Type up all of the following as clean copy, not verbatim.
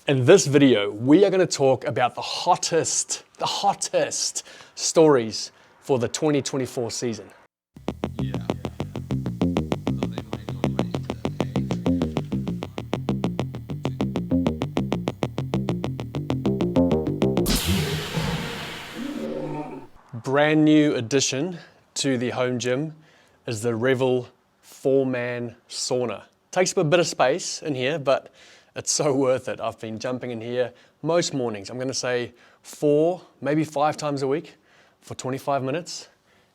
In this video, we are going to talk about the hottest stories for the 2024 season. Brand new addition to the home gym is the Revel 4-man sauna. Takes up a bit of space in here, but it's so worth it. I've been jumping in here most mornings. I'm going to say 4, maybe 5 times a week for 25 minutes,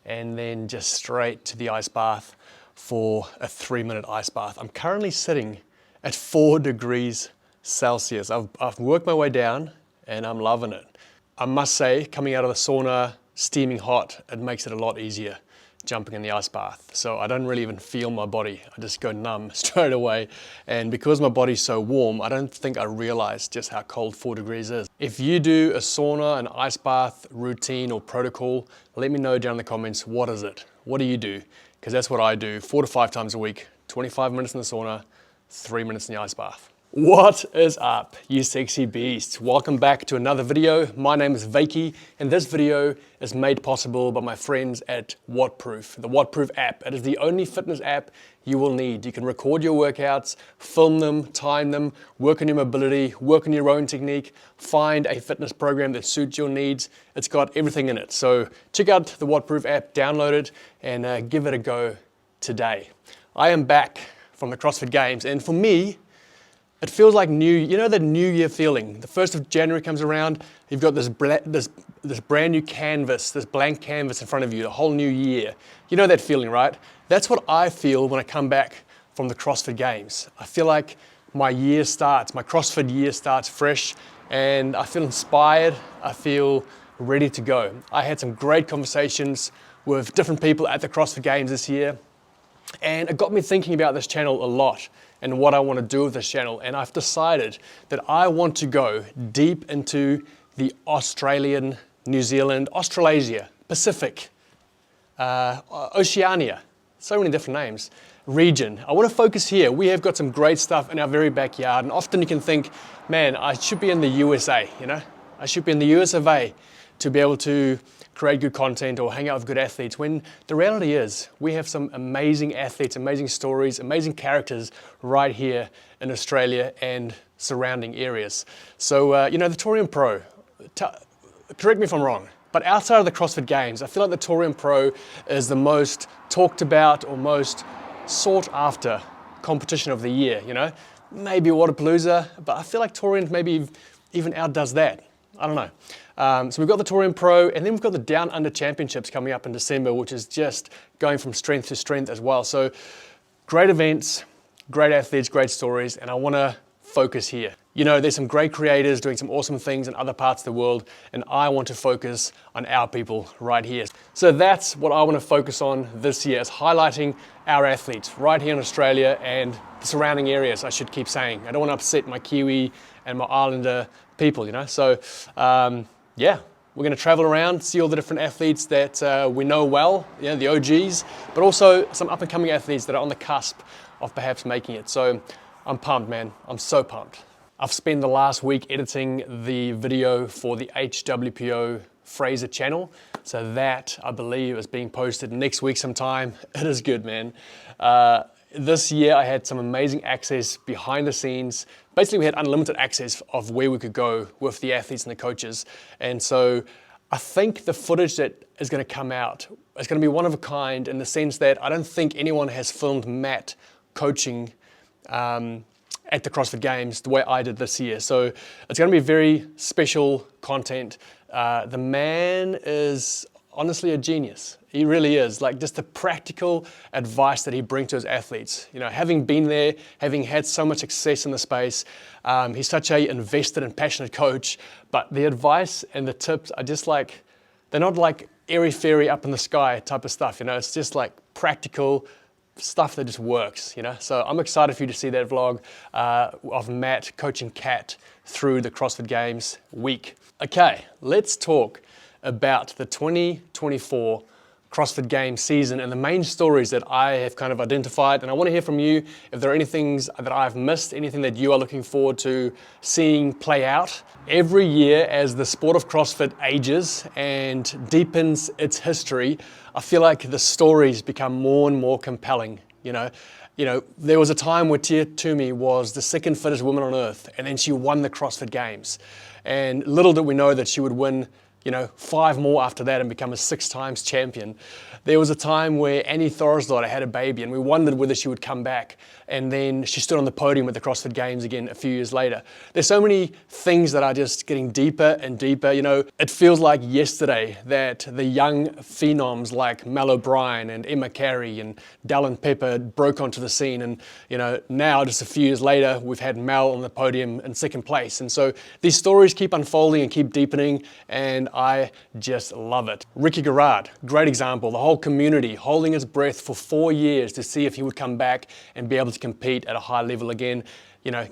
and then just straight to the ice bath for a 3-minute ice bath. I'm currently sitting at 4 degrees Celsius. I've worked my way down and I'm loving it. I must say, coming out of the sauna, steaming hot, it makes it a lot easier jumping in the ice bath. So I don't really even feel my body. I just go numb straight away. And because my body's so warm, I don't think I realize just how cold 4 degrees is. If you do a sauna, an ice bath routine or protocol, let me know down in the comments, what is it? What do you do? Because that's what I do 4 to 5 times a week, 25 minutes in the sauna, 3 minutes in the ice bath. What is up, you sexy beasts? Welcome back to another video. My name is Wykie, and this video is made possible by my friends at Wattproof, the Wattproof app. It is the only fitness app you will need. You can record your workouts, film them, time them, work on your mobility, work on your own technique, find a fitness program that suits your needs. It's got everything in it. So check out the Wattproof app, download it, and give it a go today. I am back from the CrossFit Games, and for me, it feels like you know that New Year feeling. The 1st of January comes around, you've got this brand new canvas, this blank canvas in front of you, the whole new year. You know that feeling, right? That's what I feel when I come back from the CrossFit Games. I feel like my CrossFit year starts fresh, and I feel inspired, I feel ready to go. I had some great conversations with different people at the CrossFit Games this year, and it got me thinking about this channel a lot and what I want to do with this channel. And I've decided that I want to go deep into the Australian, New Zealand, Australasia, Pacific, Oceania, so many different names, region. I want to focus here. We have got some great stuff in our very backyard, and often you can think, man, I should be in the USA, you know? I should be in the US of A to be able to create good content or hang out with good athletes, when the reality is we have some amazing athletes, amazing stories, amazing characters right here in Australia and surrounding areas. So, you know, the Torium Pro, correct me if I'm wrong, but outside of the CrossFit Games, I feel like the Torium Pro is the most talked about or most sought after competition of the year, you know? Maybe Wodapalooza, but I feel like Torium maybe even outdoes that. I don't know. So we've got the Torium Pro, and then we've got the Down Under Championships coming up in December, which is just going from strength to strength as well. So great events, great athletes, great stories, and I want to focus here. You know, there's some great creators doing some awesome things in other parts of the world, and I want to focus on our people right here. So that's what I want to focus on this year, is highlighting our athletes right here in Australia and the surrounding areas, I should keep saying. I don't want to upset my Kiwi and my Islander people, you know. So yeah, we're going to travel around, see all the different athletes that we know well, you know, the OGs, but also some up and coming athletes that are on the cusp of perhaps making it. So I'm pumped, man. I'm so pumped. I've spent the last week editing the video for the HWPO Fraser channel. So that, I believe, is being posted next week sometime. It is good, man. This year I had some amazing access behind the scenes. Basically, we had unlimited access of where we could go with the athletes and the coaches. And so I think the footage that is going to come out is going to be one of a kind, in the sense that I don't think anyone has filmed Matt coaching at the CrossFit Games the way I did this year. So it's going to be very special content. The man is honestly a genius. He really is. Like, just the practical advice that he brings to his athletes. You know, having been there, having had so much success in the space, he's such a invested and passionate coach, but the advice and the tips are just like, they're not like airy-fairy up in the sky type of stuff, you know. It's just like practical stuff that just works, you know. So I'm excited for you to see that vlog of Matt coaching Kat through the CrossFit Games week. Okay, let's talk about the 2024 CrossFit Games season and the main stories that I have kind of identified. And I want to hear from you if there are any things that I've missed, anything that you are looking forward to seeing play out. Every year as the sport of CrossFit ages and deepens its history, I feel like the stories become more and more compelling. You know, there was a time where Tia-Clair was the second fittest woman on earth, and then she won the CrossFit Games. And little did we know that she would win 5 more after that and become a 6 times champion. There was a time where Annie Thorisdottir had a baby and we wondered whether she would come back, and then she stood on the podium at the CrossFit Games again a few years later. There's so many things that are just getting deeper and deeper. It feels like yesterday that the young phenoms like Mel O'Brien and Emma Carey and Dallin Pepper broke onto the scene, and now just a few years later we've had Mel on the podium in 2nd place. And so these stories keep unfolding and keep deepening, and I just love it. Ricky Garrard, great example. The whole community holding its breath for 4 years to see if he would come back and be able to compete at a high level again.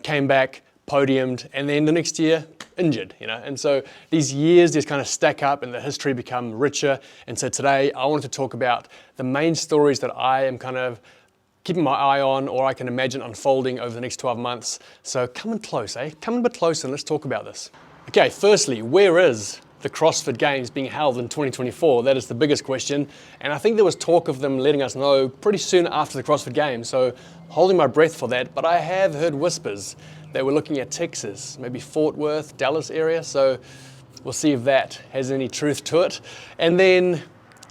Came back, podiumed, and then the next year injured. And so these years just kind of stack up and the history become richer. And so today I wanted to talk about the main stories that I am kind of keeping my eye on, or I can imagine unfolding over the next 12 months. So come in close, Come in a bit closer and let's talk about this. Okay, firstly, where is the CrossFit Games being held in 2024? That is the biggest question. And I think there was talk of them letting us know pretty soon after the CrossFit Games. So holding my breath for that, but I have heard whispers that we're looking at Texas, maybe Fort Worth, Dallas area. So we'll see if that has any truth to it. And then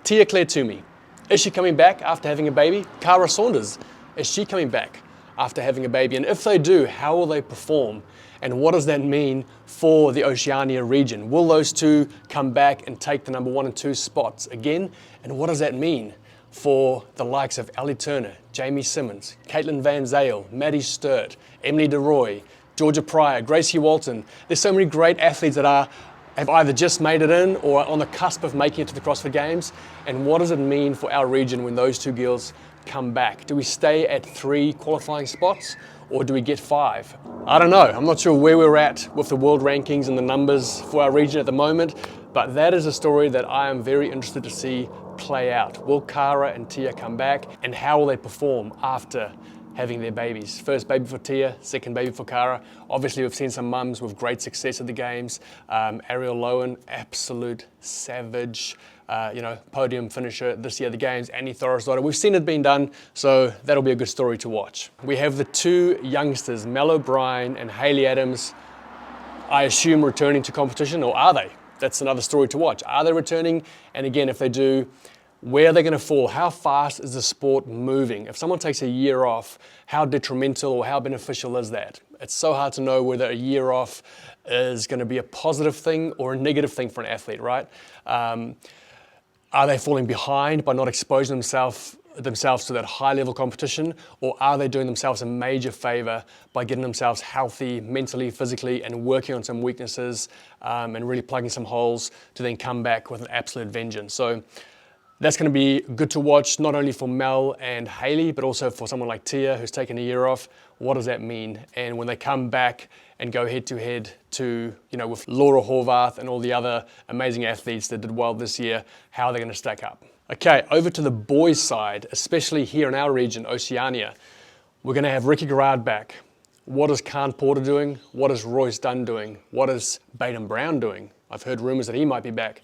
Tia-Clair Toomey. Is she coming back after having a baby? Cara Saunders, is she coming back after having a baby? And if they do, how will they perform? And what does that mean for the Oceania region? Will those two come back and take the number 1 and 2 spots again? And what does that mean for the likes of Ellie Turner, Jamie Simmons, Caitlin Van Zale, Maddie Sturt, Emily DeRoy, Georgia Pryor, Gracie Walton? There's so many great athletes that have either just made it in or are on the cusp of making it to the CrossFit Games. And what does it mean for our region when those 2 girls come back? Do we stay at 3 qualifying spots, or do we get 5? I don't know. I'm not sure where we're at with the world rankings and the numbers for our region at the moment, but that is a story that I am very interested to see play out. Will Cara and Tia come back, and how will they perform after having their babies? First baby for Tia, second baby for Cara. Obviously we've seen some mums with great success at the games. Ariel Lowen, absolute savage. Podium finisher this year at the Games. Annie Thorisdottir. We've seen it being done, so that'll be a good story to watch. We have the 2 youngsters, Mel O'Brien and Hayley Adams, I assume returning to competition, or are they? That's another story to watch. Are they returning? And again, if they do, where are they going to fall? How fast is the sport moving? If someone takes a year off, how detrimental or how beneficial is that? It's so hard to know whether a year off is going to be a positive thing or a negative thing for an athlete, right? Are they falling behind by not exposing themselves to that high level competition, or are they doing themselves a major favor by getting themselves healthy mentally, physically, and working on some weaknesses and really plugging some holes to then come back with an absolute vengeance? So that's going to be good to watch, not only for Mel and Hayley, but also for someone like Tia, who's taken a year off. What does that mean? And when they come back and go head to head to, with Laura Horvath and all the other amazing athletes that did well this year, how are they going to stack up? Okay, over to the boys' side, especially here in our region, Oceania. We're going to have Ricky Garrard back. What is Khan Porter doing? What is Royce Dunn doing? What is Baden Brown doing? I've heard rumors that he might be back.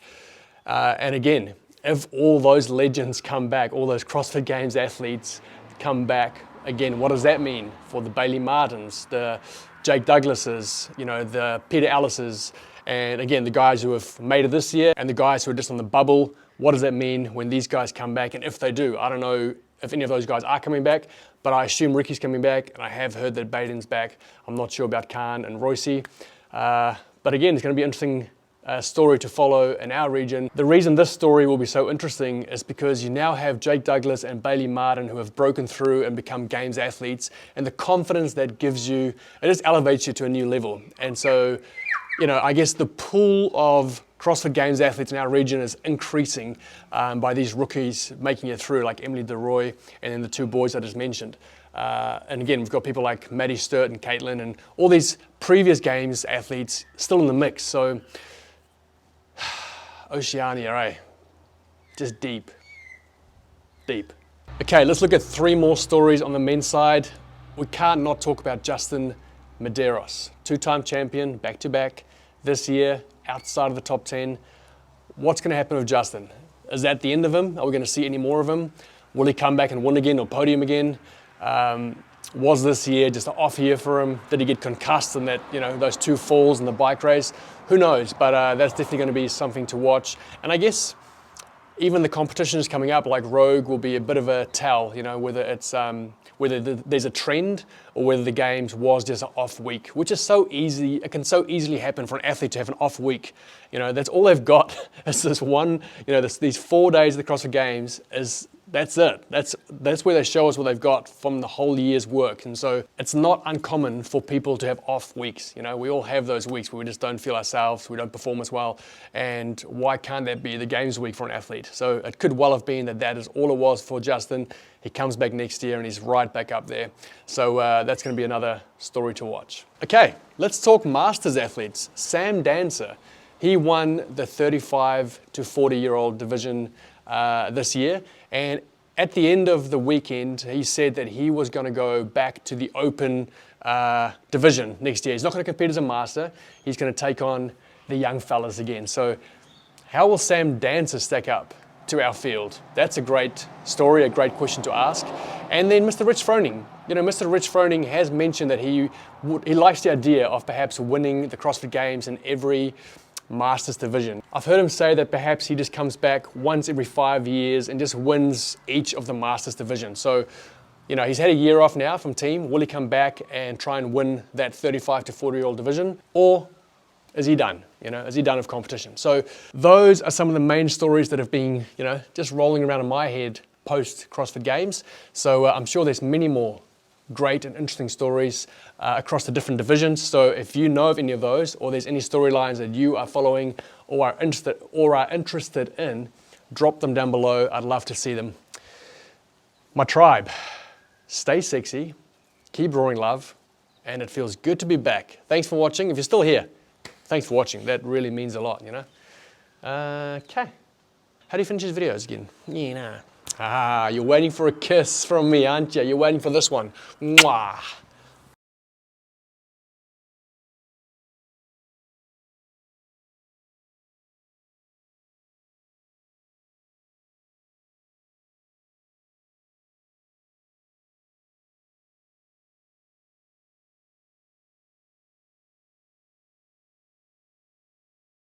And again, if all those legends come back, all those CrossFit Games athletes come back, again, what does that mean for the Bailey Martins, the Jake Douglases, the Peter Ellises, and again, the guys who have made it this year and the guys who are just on the bubble? What does that mean when these guys come back? And if they do, I don't know if any of those guys are coming back, but I assume Ricky's coming back, and I have heard that Baden's back. I'm not sure about Khan and Royce. But again, it's going to be an interesting story to follow in our region. The reason this story will be so interesting is because you now have Jake Douglas and Bailey Martin who have broken through and become Games athletes, and the confidence that gives you, it just elevates you to a new level. And so, I guess the pool of CrossFit Games athletes in our region is increasing by these rookies making it through, like Emily DeRoy and then the 2 boys I just mentioned. And again, we've got people like Maddie Sturt and Caitlin and all these previous Games athletes still in the mix. So Oceania, just deep. deep. Okay, let's look at 3 more stories on the men's side. We can't not talk about Justin Medeiros, 2-time champion, back-to-back this year, outside of the top 10. What's going to happen with Justin? Is that the end of him? Are we going to see any more of him? Will he come back and win again or podium again? Was this year just an off year for him? Did he get concussed in that, those 2 falls in the bike race? Who knows? But that's definitely going to be something to watch. And I guess even the competitions coming up, like Rogue, will be a bit of a tell, whether it's whether there's a trend or whether the games was just an off week, which is so easy. It can so easily happen for an athlete to have an off week. That's all they've got is this one. These 4 days of the CrossFit Games that's it. That's where they show us what they've got from the whole year's work. And so it's not uncommon for people to have off weeks. We all have those weeks where we just don't feel ourselves, we don't perform as well. And why can't that be the Games week for an athlete? So it could well have been that is all it was for Justin. He comes back next year and he's right back up there. So that's going to be another story to watch. Okay, let's talk Masters athletes. Sam Dancer, he won the 35 to 40-year-old division this year. And at the end of the weekend, he said that he was going to go back to the open division next year. He's not going to compete as a master. He's going to take on the young fellas again. So how will Sam Dancer stack up to our field? That's a great story, a great question to ask. And then Mr. Rich Froning. Mr. Rich Froning has mentioned that he likes the idea of perhaps winning the CrossFit Games in every Masters division. I've heard him say that perhaps he just comes back once every 5 years and just wins each of the Masters division. So, he's had a year off now from team. Will he come back and try and win that 35 to 40-year-old division? Or is he done? Is he done with competition? So those are some of the main stories that have been, just rolling around in my head post CrossFit Games. So I'm sure there's many more great and interesting stories across the different divisions. So if you know of any of those, or there's any storylines that you are following or are interested in, drop them down below. I'd love to see them. My tribe, stay sexy, keep roaring love, and it feels good to be back. Thanks for watching. If you're still here, thanks for watching. That really means a lot, Okay. How do you finish his videos again? You're waiting for a kiss from me, aren't you? You're waiting for this one. Mwah.